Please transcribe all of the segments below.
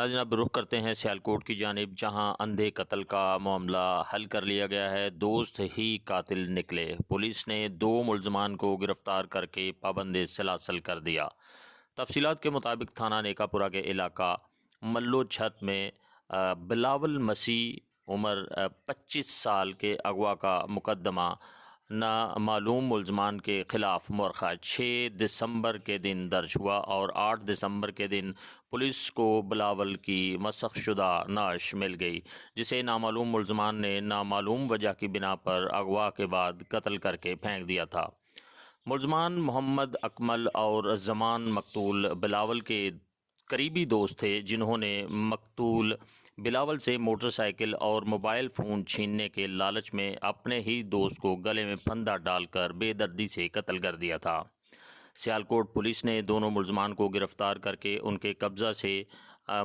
ناظرین اب رخ کرتے ہیں سیالکوٹ کی جانب، جہاں اندھے قتل کا معاملہ حل کر لیا گیا ہے۔ دوست ہی قاتل نکلے، پولیس نے 2 ملزمان کو گرفتار کر کے پابند سلاسل کر دیا۔ تفصیلات کے مطابق تھانہ نیکا پورہ کے علاقہ ملو چھت میں بلاول مسیح عمر 25 سال کے اغوا کا مقدمہ نامعلوم ملزمان کے خلاف مؤرخہ 6 دسمبر کے دن درج ہوا اور 8 دسمبر کے دن پولیس کو بلاول کی مسخ شدہ نعش مل گئی، جسے نامعلوم ملزمان نے نامعلوم وجہ کی بنا پر اغوا کے بعد قتل کر کے پھینک دیا تھا۔ ملزمان محمد اکمل اور زمان مقتول بلاول کے قریبی دوست تھے، جنہوں نے مقتول بلاول سے موٹر سائیکل اور موبائل فون چھیننے کے لالچ میں اپنے ہی دوست کو گلے میں پھندا ڈال کر بے دردی سے قتل کر دیا تھا۔ سیالکوٹ پولیس نے دونوں ملزمان کو گرفتار کر کے ان کے قبضہ سے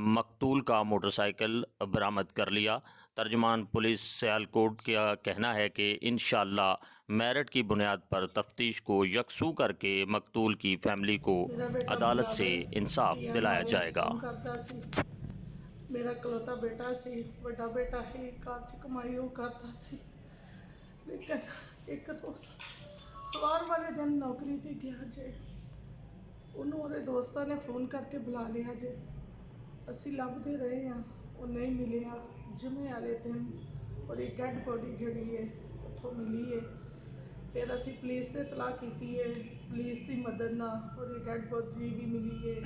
مقتول کا موٹر سائیکل برآمد کر لیا۔ ترجمان پولیس سیالکوٹ کا کہنا ہے کہ انشاءاللہ میرٹ کی بنیاد پر تفتیش کو یکسو کر کے مقتول کی فیملی کو عدالت سے انصاف دلایا جائے گا۔ میرا کلوتا بیٹا سی، بڑا بیٹا ہی گھر چ کمائی وہ کرتا سی، لیکن ایک دوست سوار والے دن نوکری تے گیا جے، انہوں اورے دوستاں نے فون کر کے بلا لیا جے، اسی لبدے رہے ہیں، وہ نہیں ملیا۔ جمعے والے دن اور ایک ڈیڈ باڈی جڑی ہے اتھوں ملی ہے، پھر اسی پولیس نے اطلاع کیتی ہے، پولیس دی مدد نال اور ڈیڈ باڈی بھی ملی ہے۔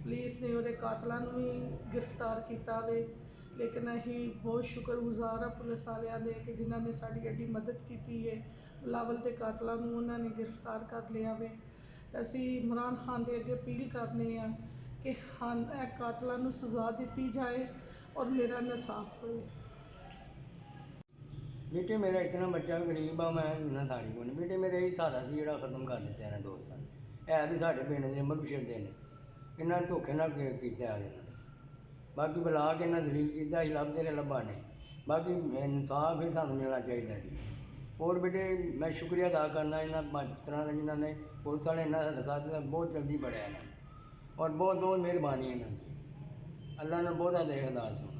پولیس نے وہ قاتلاں نوں بھی گرفتار کیتا وے، لیکن اسی بہت شکر گزار ہاں پولیس والیاں دے کہ جنہاں نے ساڈی ایڈی مدد کیتی ہے۔ بلاول دے قاتلاں نوں انہاں نے گرفتار کر لیا وے۔ اسی عمران خان دے اگے اپیل کرنے ہیں کہ قاتلاں نوں سزا دتی جائے اور میرا انصاف ہوئے۔ بیٹے میرا اتنا بچہ غریب آ، میں اتنا ساڑی کو نہیں، بیٹے میرا یہی سہارا سی جڑا ختم کر دیتا ہے دوستاں نے، ہے بھی ساڈے پنڈ دے نمبر پچھڑ دے نے، انہاں نے دھوکھے نال کیتا ہے۔ باقی بلا کے انہاں دلیل کیتا ہی لبدے نے لبھا نے، باقی انصاف ہی سانوں ملنا چاہیے جی۔ اور بیٹے میں شکریہ ادا کرنا انہاں ماتراں دا جنہاں نے پولیس والے انہاں دا ساتھ بہت جلدی پڑھیا انہاں نے، اور بہت بہت مہربانی انہاں دی، اللہ نے بہت دے خدا سن۔